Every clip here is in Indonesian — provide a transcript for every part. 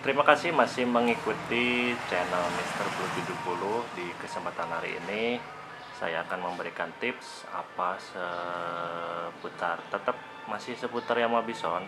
Terima kasih masih mengikuti channel Mr. Blue 70. Di kesempatan hari ini saya akan memberikan tips apa seputar, tetap masih seputar Yamaha Bison.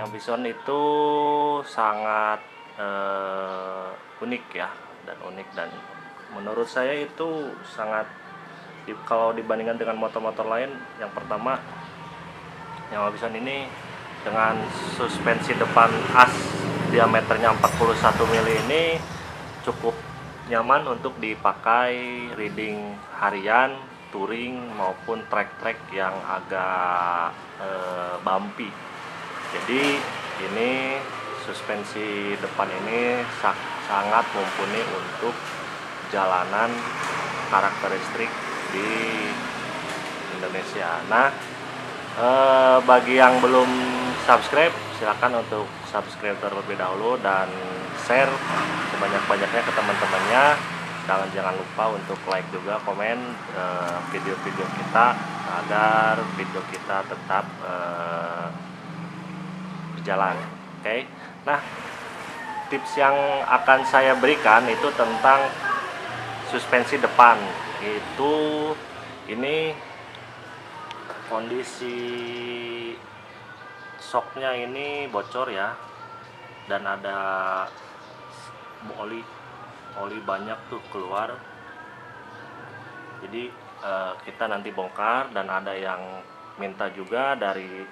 Bison itu sangat unik ya, dan menurut saya itu sangat kalau dibandingkan dengan motor-motor lain. Yang pertama, Yamaha Bison ini dengan suspensi depan as diameternya 41 mili ini cukup nyaman untuk dipakai riding harian, touring maupun trek-trek yang agak bumpy. Jadi ini suspensi depan ini sangat mumpuni untuk jalanan karakteristik di Indonesia. Nah, bagi yang belum subscribe, silakan untuk subscribe terlebih dahulu dan share sebanyak-banyaknya ke teman-temannya. Dan jangan lupa untuk like juga, komen video-video kita agar video kita tetap berjalan. Oke. Nah, tips yang akan saya berikan itu tentang suspensi depan. Ini kondisi shocknya ini bocor ya, dan ada oli banyak tuh keluar. Jadi kita nanti bongkar, dan ada yang minta juga dari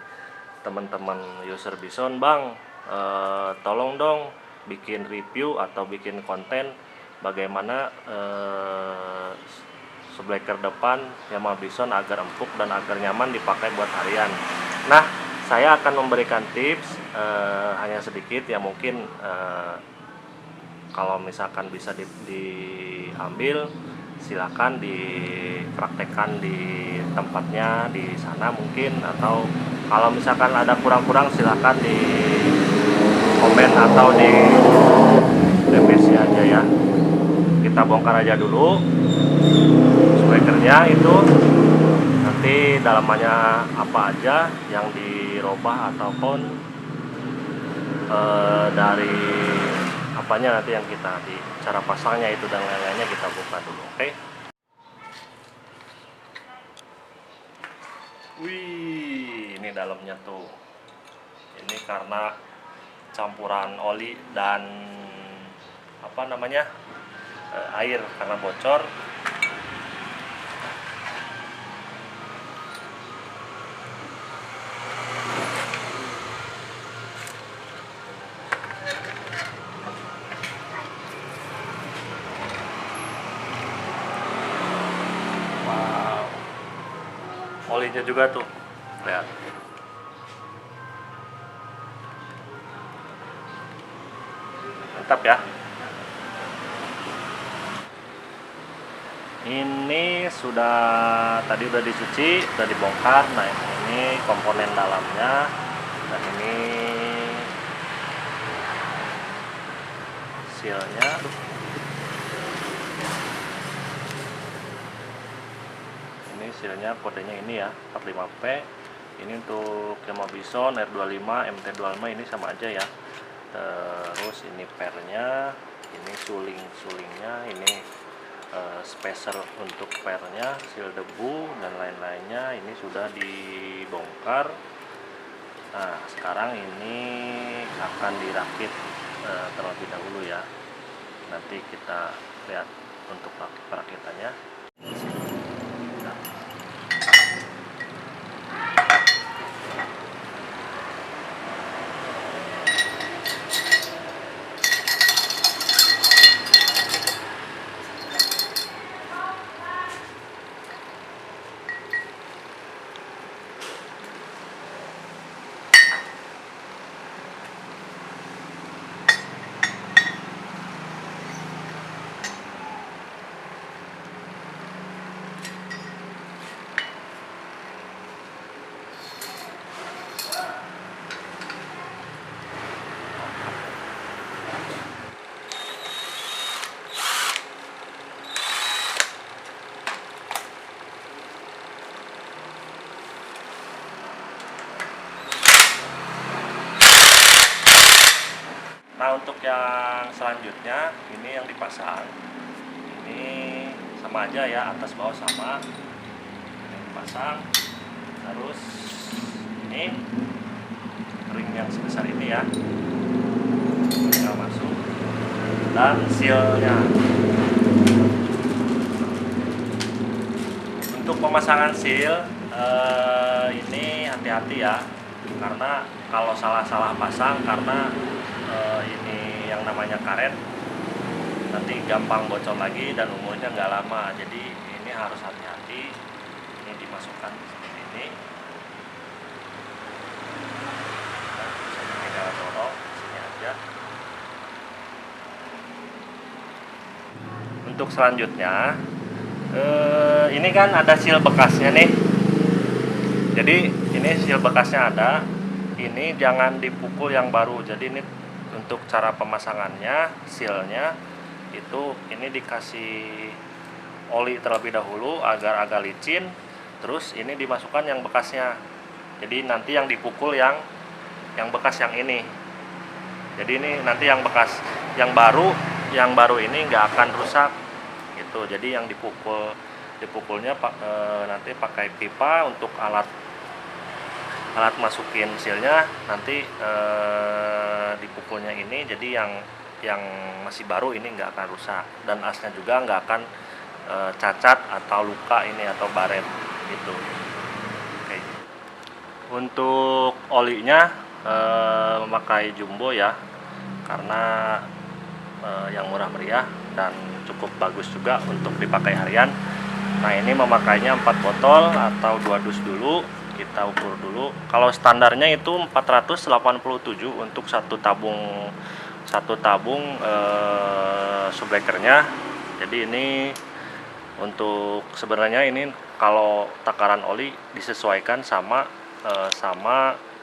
teman-teman user Bison, Bang, tolong dong bikin review atau bikin konten bagaimana shockbreaker depan Yamaha Bison agar empuk dan agar nyaman dipakai buat harian. Nah, saya akan memberikan tips hanya sedikit ya, mungkin kalau misalkan bisa diambil, silakan dipraktekkan di tempatnya di sana mungkin, atau kalau misalkan ada kurang-kurang silakan di komen atau di revisi aja ya. Kita bongkar aja dulu shockbreakernya itu, nanti dalamannya apa aja yang dirubah ataupun dari apanya nanti yang kita di cara pasangnya itu dan lain-lainnya kita buka dulu. Oke. Wih, ini dalamnya tuh. Ini karena campuran oli dan air karena bocor. Olinya juga tuh, lihat. Mantap ya. Ini tadi udah dicuci, udah dibongkar. Nah, ini komponen dalamnya, dan ini sealnya. Hasilnya kodenya ini ya, 45P. Ini untuk Yamaha Bison R25, MT25 ini sama aja ya. Terus ini pernya, ini sulingnya, ini spacer untuk pernya, seal debu dan lain-lainnya ini sudah dibongkar. Nah, sekarang ini akan dirakit terlebih dahulu ya. Nanti kita lihat untuk perakitannya. untuk yang selanjutnya ini yang dipasang, ini sama aja ya, atas bawah sama, ini dipasang. Terus ini ring yang sebesar ini ya, tinggal masuk, dan sealnya. Untuk pemasangan seal ini hati-hati ya, karena kalau salah-salah pasang, karena ini yang namanya karet nanti gampang bocor lagi dan umurnya nggak lama. Jadi ini harus hati-hati. Ini dimasukkan seperti ini. Tinggal dorong sini aja. Untuk selanjutnya, ini kan ada seal bekasnya nih. Jadi ini seal bekasnya ada. Ini jangan dipukul yang baru. Jadi ini untuk cara pemasangannya, sealnya itu ini dikasih oli terlebih dahulu agar agak licin. Terus ini dimasukkan yang bekasnya. Jadi nanti yang dipukul yang bekas yang ini. Jadi ini nanti yang bekas, yang baru ini nggak akan rusak gitu. Jadi yang dipukulnya nanti pakai pipa untuk alat masukin sealnya, nanti dipukulnya ini. Jadi yang masih baru ini nggak akan rusak, dan asnya juga nggak akan cacat atau luka ini atau baret gitu. Oke. Untuk olinya memakai jumbo ya, karena yang murah meriah dan cukup bagus juga untuk dipakai harian. Nah, ini memakainya 4 botol atau 2 dus dulu. Kita ukur dulu. Kalau standarnya itu 487 untuk satu tabung subbreakernya. Jadi ini untuk sebenarnya ini kalau takaran oli disesuaikan sama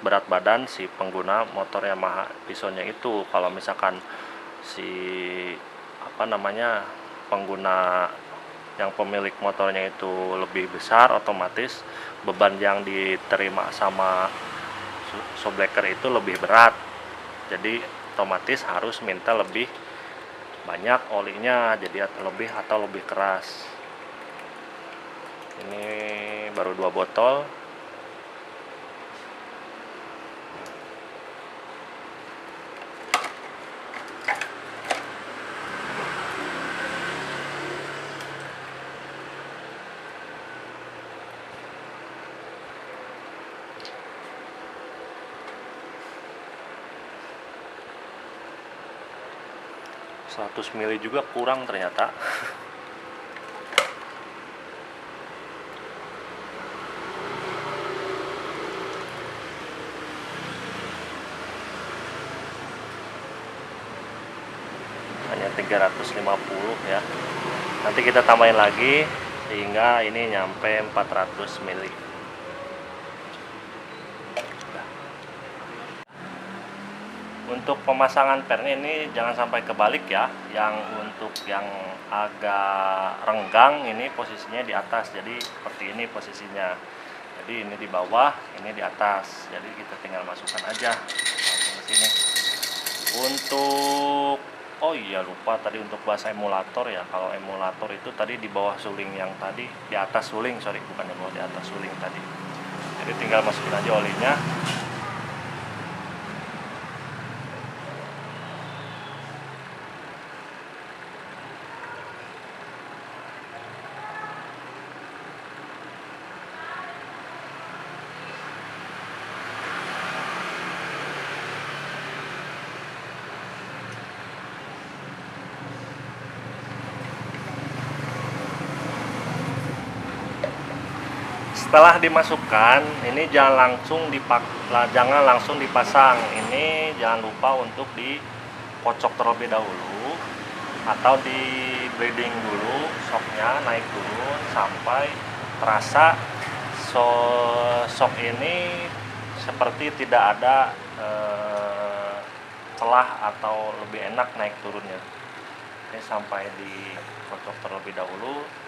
berat badan si pengguna motor Yamaha Bisonnya itu. Kalau misalkan si pengguna yang pemilik motornya itu lebih besar, otomatis beban yang diterima sama subbreaker itu lebih berat. Jadi otomatis harus minta lebih banyak olinya, jadi lebih keras. Ini baru 2 botol. Seratus mili juga kurang ternyata. Hanya 350 ya. Nanti kita tambahin lagi sehingga ini nyampe 400 mili. Untuk pemasangan pernya ini jangan sampai kebalik ya. Untuk yang agak renggang ini posisinya di atas. Jadi seperti ini posisinya. Jadi ini di bawah, ini di atas. Jadi kita tinggal masukkan aja langsung ke sini. Lupa tadi untuk bahasa emulator ya. Kalau emulator itu tadi di bawah suling, yang tadi di atas suling, bukan di bawah, di atas suling tadi. Jadi tinggal masukin aja olinya. Setelah dimasukkan, ini jangan langsung dipasang. Ini jangan lupa untuk dikocok terlebih dahulu atau di bleeding dulu, shocknya naik turun sampai terasa shock ini seperti tidak ada celah atau lebih enak naik turunnya. Ini sampai dikocok terlebih dahulu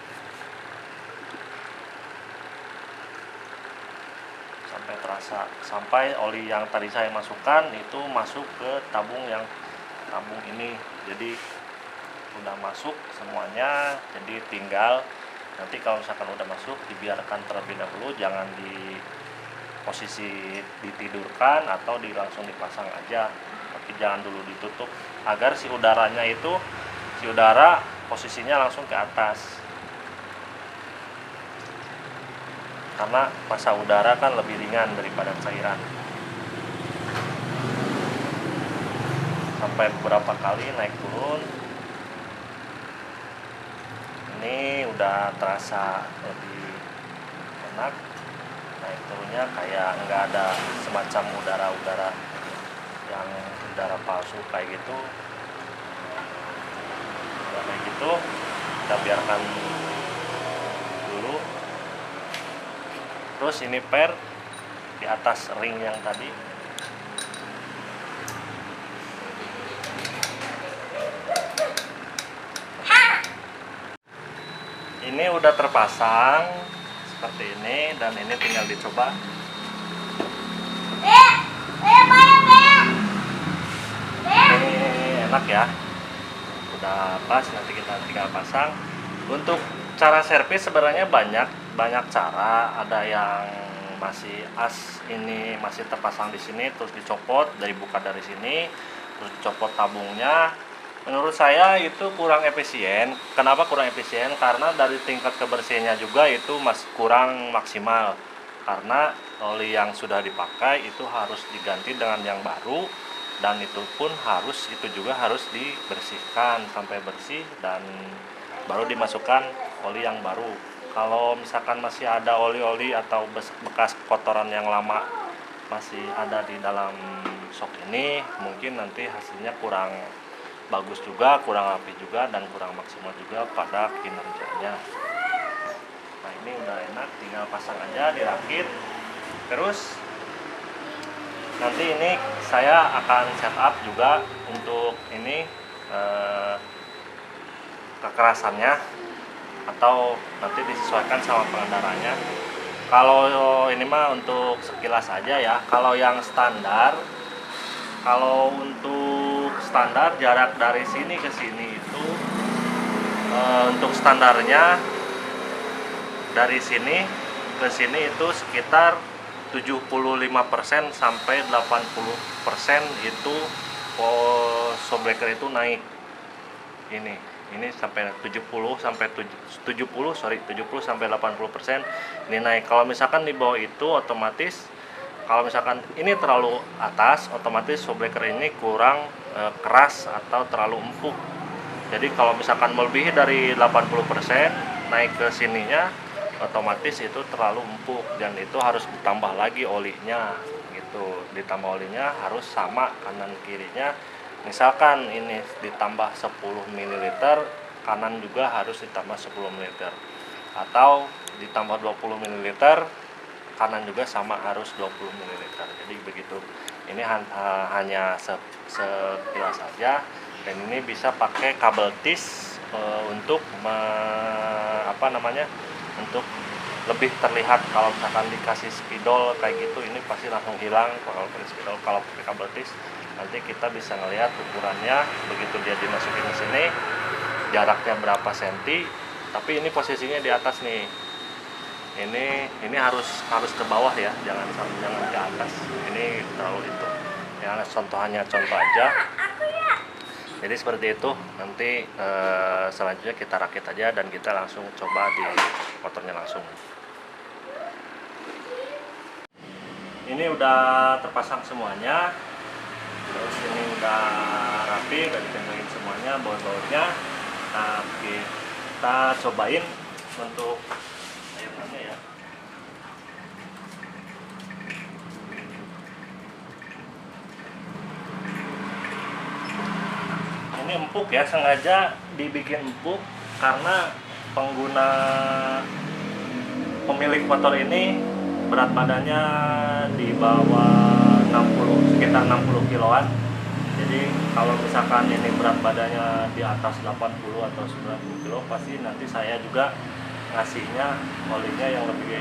sampai terasa, sampai oli yang tadi saya masukkan itu masuk ke tabung yang tabung ini. Jadi udah masuk semuanya, jadi tinggal nanti kalau misalkan udah masuk dibiarkan terlebih dahulu, jangan di posisi ditidurkan atau langsung dipasang aja, tapi jangan dulu ditutup agar si udara posisinya langsung ke atas, karena massa udara kan lebih ringan daripada cairan. Sampai beberapa kali naik turun, ini udah terasa lebih enak. Naik turunnya kayak nggak ada semacam udara-udara yang udara palsu kayak gitu. Udah kayak gitu kita biarkan dulu. Terus ini per di atas ring yang tadi, ini udah terpasang seperti ini, dan ini tinggal dicoba. Ini enak ya, udah pas, nanti kita tinggal pasang. Untuk cara servis sebenarnya banyak cara. Ada yang masih ini masih terpasang di sini, terus dicopot, dibuka dari sini, terus dicopot tabungnya. Menurut saya itu kurang efisien. Kenapa kurang efisien? Karena dari tingkat kebersihannya juga itu masih kurang maksimal. Karena oli yang sudah dipakai itu harus diganti dengan yang baru, dan itu pun itu juga harus dibersihkan sampai bersih, dan baru dimasukkan oli yang baru. Kalau misalkan masih ada oli-oli atau bekas kotoran yang lama masih ada di dalam sok ini, mungkin nanti hasilnya kurang bagus juga, kurang rapi juga, dan kurang maksimal juga pada kinerjanya. Nah, ini udah enak, tinggal pasang aja, dirakit. Terus nanti ini saya akan setup juga untuk ini kekerasannya, atau nanti disesuaikan sama pengendaranya. Kalau ini mah untuk sekilas aja ya. Kalau untuk standar jarak dari sini ke sini itu untuk standarnya dari sini ke sini itu sekitar 75% sampai 80% itu shock breaker itu naik. Ini sampai 70 sampai 80% ini naik. Kalau misalkan di bawah itu otomatis, kalau misalkan ini terlalu atas, otomatis shock breaker ini kurang keras atau terlalu empuk. Jadi kalau misalkan melebihi dari 80% naik ke sininya, otomatis itu terlalu empuk, dan itu harus ditambah lagi olinya gitu. Ditambah olinya harus sama kanan kirinya. Misalkan ini ditambah 10 ml, kanan juga harus ditambah 10 ml, atau ditambah 20 ml, kanan juga sama harus 20 ml. Jadi begitu. Ini hanya sekilas saja, dan ini bisa pakai kabel tis untuk untuk lebih terlihat. Kalau misalkan dikasih spidol kayak gitu, ini pasti langsung hilang kalau pakai spidol. Kalau pakai kabel tis, nanti kita bisa ngelihat ukurannya begitu dia dimasukin ke sini, jaraknya berapa senti. Tapi ini posisinya di atas nih. Ini harus ke bawah ya, jangan ke atas. Ini terlalu itu. Ya, contoh aja. Jadi seperti itu. Nanti selanjutnya kita rakit aja, dan kita langsung coba di motornya langsung. Ini udah terpasang semuanya. Terus ini udah rapi, udah dipegangin semuanya baut-bautnya. Nah, kita cobain untuk ayamnya ya. Ini empuk ya, sengaja dibikin empuk karena pemilik motor ini berat badannya di bawah 60, sekitar 60 kiloan. Jadi kalau misalkan ini berat badannya di atas 80 atau 90 kilo, pasti nanti saya juga ngasihnya olinya yang lebih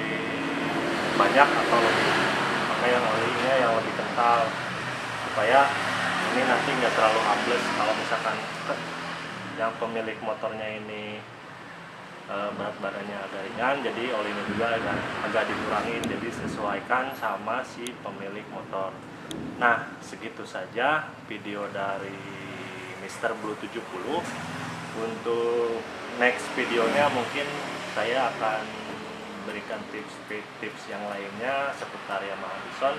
banyak, atau lebih pakai yang olinya yang lebih kental, supaya ini ini nanti nggak terlalu ambles kalau misalkan yang pemilik motornya ini berat badannya agak ringan, jadi olinya juga agak dikurangin, jadi sesuaikan sama si pemilik motor. Nah, segitu saja video dari Mr. Blue 70. Untuk next videonya mungkin saya akan berikan tips yang lainnya seputar Yamaha Bison.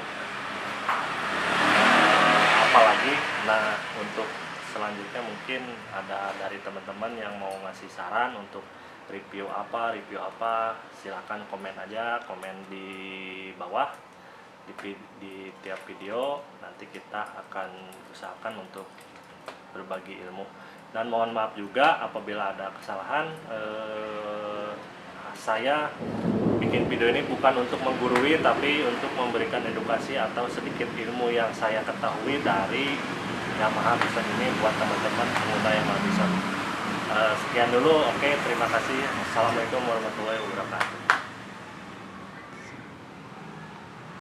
Apalagi, nah untuk selanjutnya mungkin ada dari teman-teman yang mau ngasih saran untuk review apa, silahkan komen aja, komen di bawah di tiap video. Nanti kita akan usahakan untuk berbagi ilmu, dan mohon maaf juga apabila ada kesalahan. Saya bikin video ini bukan untuk menggurui, tapi untuk memberikan edukasi atau sedikit ilmu yang saya ketahui dari Yamaha Bison ini buat teman-teman pengguna Yamaha Bison. Sekian dulu, oke, terima kasih. Assalamualaikum warahmatullahi wabarakatuh.